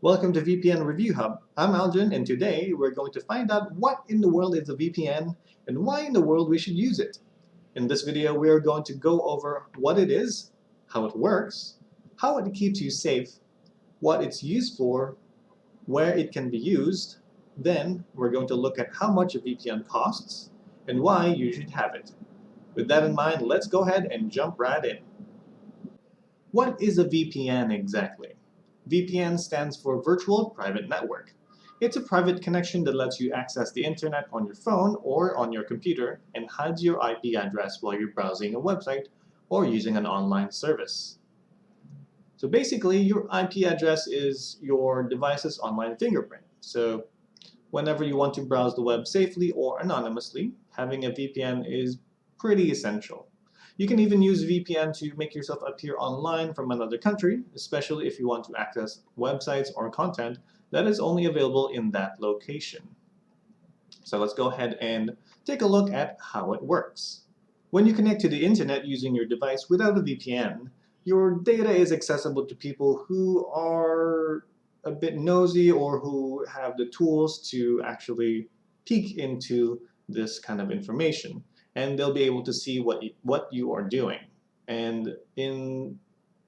Welcome to VPN Review Hub. I'm Algin, and today we're going to find out what in the world is a VPN and why in the world we should use it. In this video, we are going to go over what it is, how it works, how it keeps you safe, what it's used for, where it can be used. Then we're going to look at how much a VPN costs and why you should have it. With that in mind, let's go ahead and jump right in. What is a VPN exactly? VPN stands for Virtual Private Network. It's a private connection that lets you access the internet on your phone or on your computer and hides your IP address while you're browsing a website or using an online service. So basically, your IP address is your device's online fingerprint. So whenever you want to browse the web safely or anonymously, having a VPN is pretty essential. You can even use VPN to make yourself appear online from another country, especially if you want to access websites or content that is only available in that location. So let's go ahead and take a look at how it works. When you connect to the internet using your device without a VPN, your data is accessible to people who are a bit nosy or who have the tools to actually peek into this kind of information. And they'll be able to see what you are doing. And in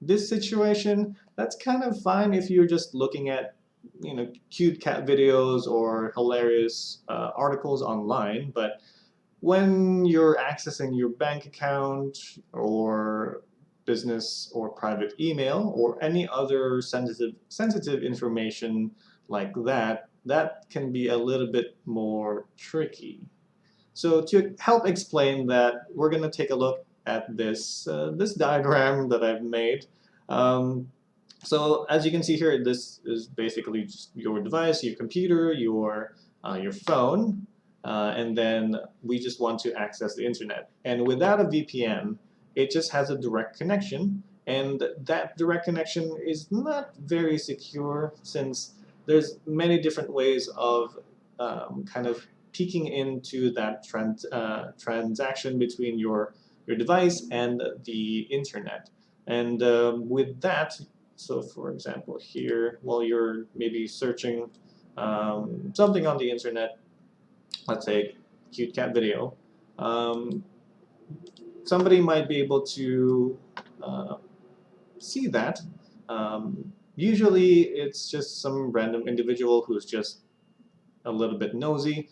this situation, that's kind of fine if you're just looking at cute cat videos or hilarious articles online. But when you're accessing your bank account or business or private email or any other sensitive information like that, that can be a little bit more tricky. So to help explain that, we're going to take a look at this diagram that I've made. So as you can see here, this is basically just your device, your computer, your phone, and then we just want to access the internet. And without a VPN, it just has a direct connection, and that direct connection is not very secure since there's many different ways of kind of peeking into that transaction between your device and the internet. And with that, so for example here, while you're maybe searching something on the internet, let's say cute cat video, somebody might be able to see that. Usually it's just some random individual who's just a little bit nosy.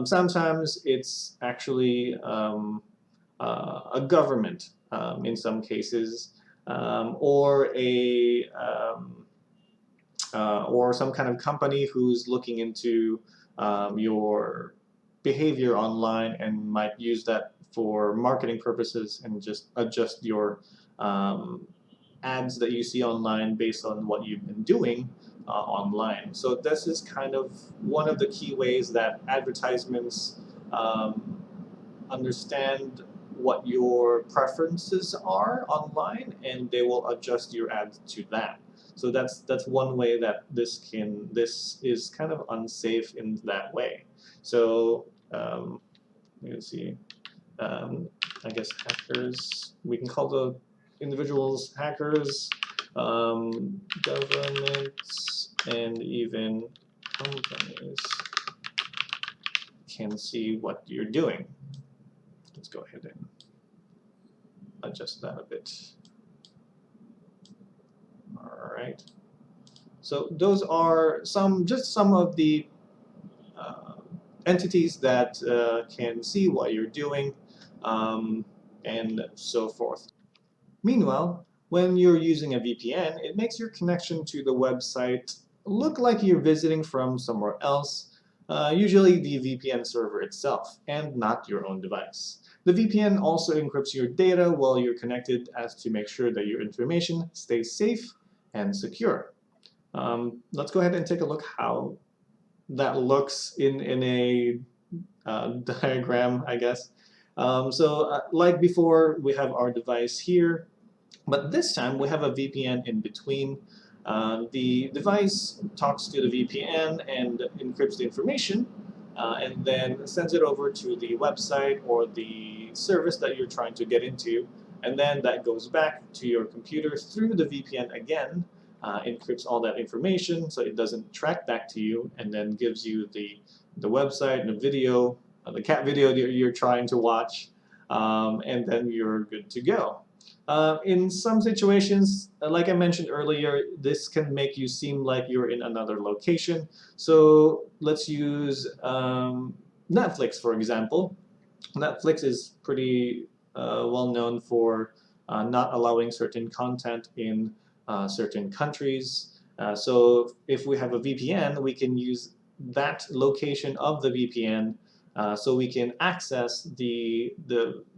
Sometimes it's actually a government in some cases, or some kind of company who's looking into your behavior online and might use that for marketing purposes and just adjust your ads that you see online based on what you've been doing online. So this is kind of one of the key ways that advertisements understand what your preferences are online, and they will adjust your ads to that. So that's one way that this is kind of unsafe in that way. So let's see. I guess hackers. We can call the individuals hackers, governments, and even companies can see what you're doing. Let's go ahead and adjust that a bit. All right. So those are just some of the entities that can see what you're doing, and so forth. Meanwhile, when you're using a VPN, it makes your connection to the website look like you're visiting from somewhere else, usually the VPN server itself, and not your own device. The VPN also encrypts your data while you're connected as to make sure that your information stays safe and secure. Let's go ahead and take a look how that looks in a diagram, I guess. Like before, we have our device here, but this time we have a VPN in between. The device talks to the VPN and encrypts the information, and then sends it over to the website or the service that you're trying to get into, and then that goes back to your computer through the VPN again, encrypts all that information so it doesn't track back to you, and then gives you the website, the video, the cat video that you're trying to watch, and then you're good to go. In some situations, like I mentioned earlier, this can make you seem like you're in another location. So let's use Netflix, for example. Netflix is pretty well known for not allowing certain content in certain countries. So if we have a VPN, we can use that location of the VPN so we can access the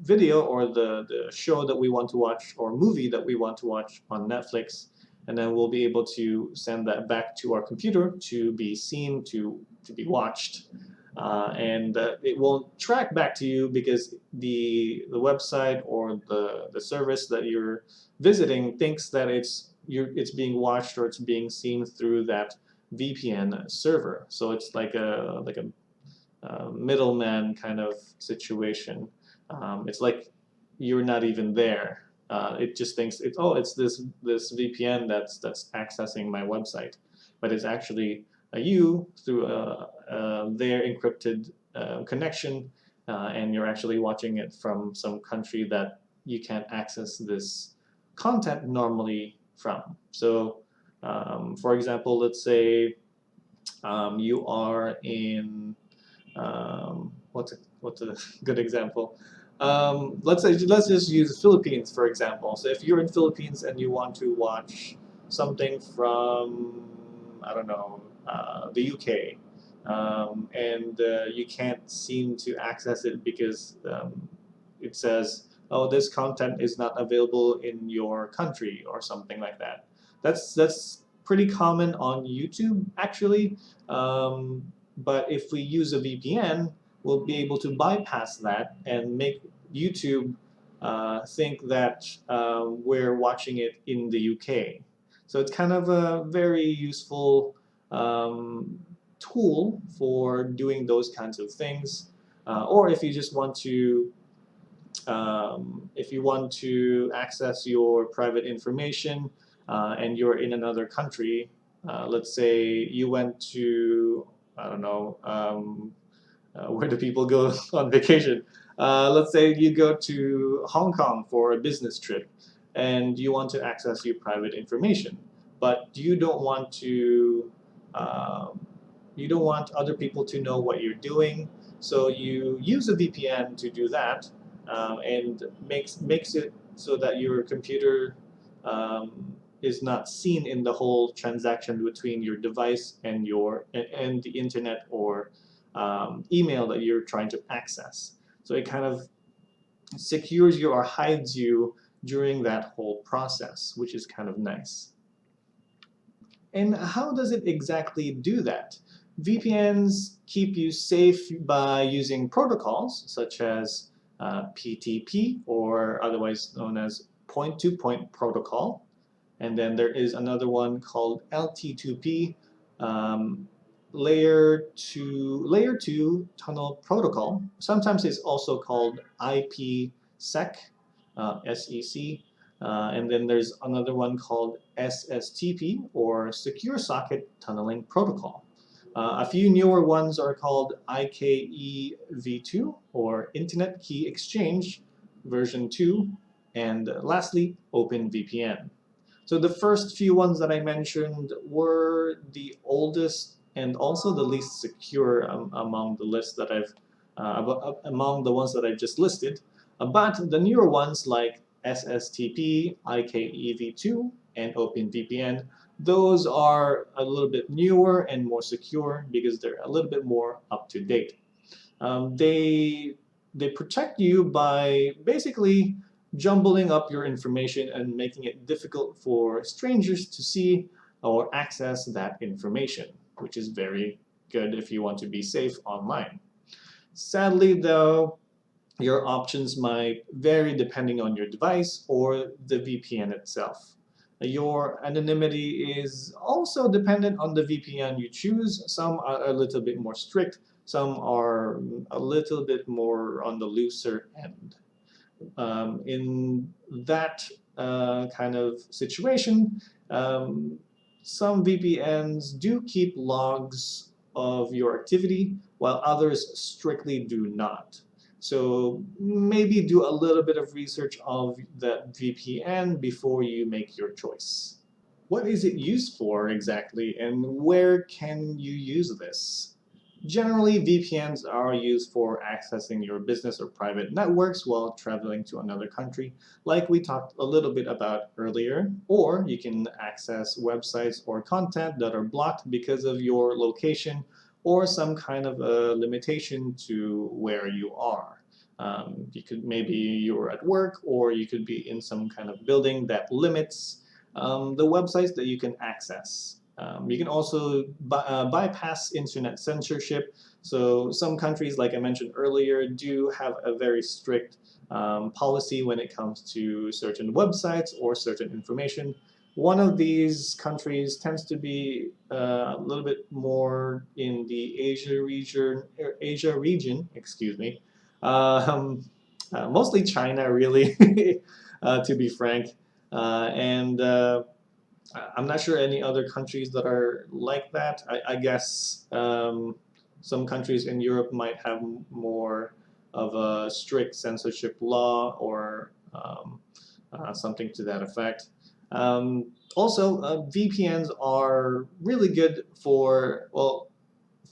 video or the show that we want to watch or movie that we want to watch on Netflix, and then we'll be able to send that back to our computer to be seen, to be watched. And it won't track back to you because the website or the service that you're visiting thinks that it's being watched or it's being seen through that VPN server. So it's like a middleman kind of situation. It's like you're not even there. It just thinks it's this VPN that's accessing my website, but it's actually you through their encrypted connection, and you're actually watching it from some country that you can't access this content normally from. So, for example, let's say you are in what's a good example? Let's just use the Philippines for example. So if you're in Philippines and you want to watch something from, I don't know, the UK, and you can't seem to access it because it says, oh, this content is not available in your country or something like that. That's pretty common on YouTube actually. But if we use a VPN, we'll be able to bypass that and make YouTube think that we're watching it in the UK. So it's kind of a very useful tool for doing those kinds of things. Or if you just want to if you want to access your private information and you're in another country, let's say you went to, I don't know, where do people go on vacation? Let's say you go to Hong Kong for a business trip and you want to access your private information, but you don't want other people to know what you're doing, so you use a VPN to do that, and makes it so that your computer is not seen in the whole transaction between your device and and the internet or email that you're trying to access. So it kind of secures you or hides you during that whole process, which is kind of nice. And how does it exactly do that? VPNs keep you safe by using protocols such as PTP, or otherwise known as point-to-point protocol. And then there is another one called LT2P, layer 2 tunnel protocol. Sometimes it's also called IPsec, SEC. And then there's another one called SSTP, or Secure Socket Tunneling Protocol. A few newer ones are called IKEv2, or Internet Key Exchange version 2, and lastly, OpenVPN. So the first few ones that I mentioned were the oldest and also the least secure among the list that among the ones that I've just listed. But the newer ones like SSTP, IKEv2, and OpenVPN, those are a little bit newer and more secure because they're a little bit more up to date. They protect you by basically jumbling up your information and making it difficult for strangers to see or access that information, which is very good if you want to be safe online. Sadly, though, your options might vary depending on your device or the VPN itself. Your anonymity is also dependent on the VPN you choose. Some are a little bit more strict, some are a little bit more on the looser end. In that kind of situation, Some VPNs do keep logs of your activity, while others strictly do not. So maybe do a little bit of research of the VPN before you make your choice. What is it used for exactly, and where can you use this? Generally, VPNs are used for accessing your business or private networks while traveling to another country, like we talked a little bit about earlier, or you can access websites or content that are blocked because of your location or some kind of a limitation to where you are. Maybe you're at work, or you could be in some kind of building that limits the websites that you can access. You can also bypass internet censorship. So some countries, like I mentioned earlier, do have a very strict policy when it comes to certain websites or certain information. One of these countries tends to be a little bit more in the Asia region, excuse me. Mostly China, really, to be frank. And I'm not sure any other countries that are like that. I guess some countries in Europe might have more of a strict censorship law or something to that effect. Also, VPNs are really good for, well,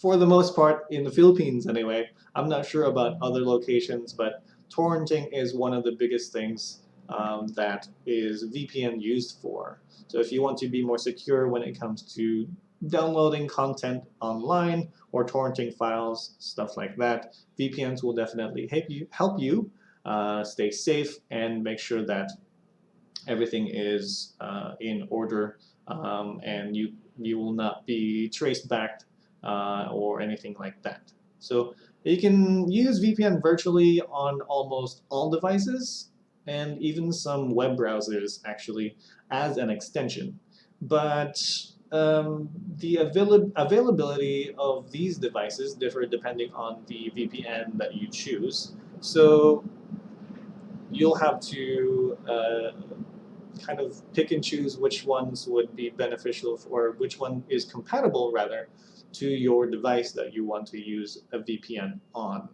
for the most part in the Philippines anyway. I'm not sure about other locations, but torrenting is one of the biggest things that is VPN used for. So if you want to be more secure when it comes to downloading content online or torrenting files, stuff like that, VPNs will definitely help you stay safe and make sure that everything is in order, and you will not be traced back or anything like that. So you can use VPN virtually on almost all devices and even some web browsers actually as an extension. But the availability of these devices differ depending on the VPN that you choose. So you'll have to kind of pick and choose which ones would be beneficial or which one is compatible rather to your device that you want to use a VPN on.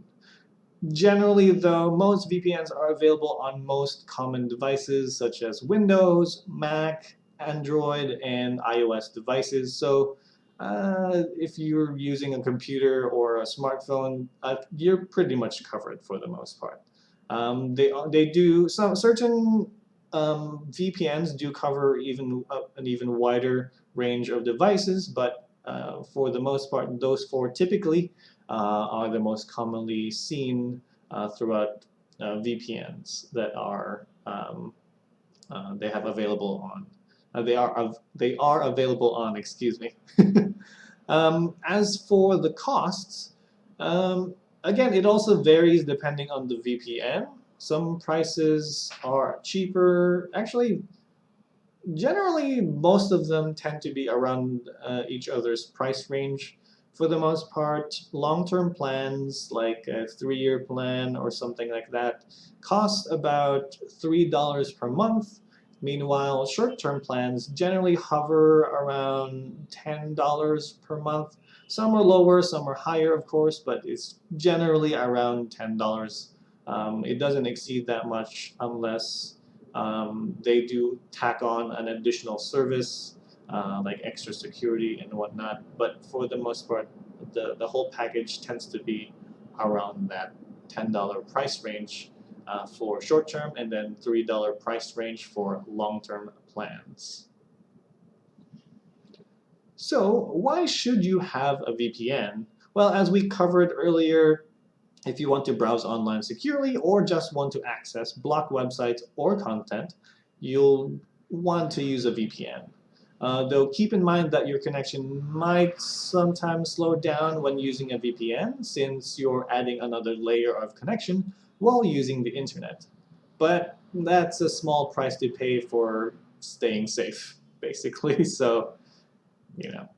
Generally though, most VPNs are available on most common devices such as Windows, Mac, Android, and iOS devices. So if you're using a computer or a smartphone, you're pretty much covered for the most part. They do some certain VPNs do cover an even wider range of devices, but for the most part, those four typically are the most commonly seen throughout VPNs that are they have available on. They are available on. Excuse me. As for the costs, again, it also varies depending on the VPN. Some prices are cheaper. Actually, generally, most of them tend to be around each other's price range. For the most part, long-term plans like a 3-year plan or something like that cost about $3 per month. Meanwhile, short-term plans generally hover around $10 per month. Some are lower, some are higher, of course, but it's generally around $10. It doesn't exceed that much unless they do tack on an additional service like extra security and whatnot. But for the most part, the whole package tends to be around that $10 price range for short term, and then $3 price range for long term plans. So why should you have a VPN? Well, as we covered earlier, if you want to browse online securely or just want to access blocked websites or content, you'll want to use a VPN. Though keep in mind that your connection might sometimes slow down when using a VPN, since you're adding another layer of connection while using the internet. But that's a small price to pay for staying safe, basically. So, you know.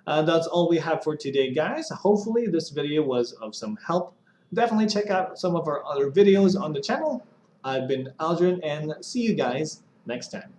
That's all we have for today, guys. Hopefully this video was of some help. Definitely check out some of our other videos on the channel. I've been Aldrin, and see you guys next time.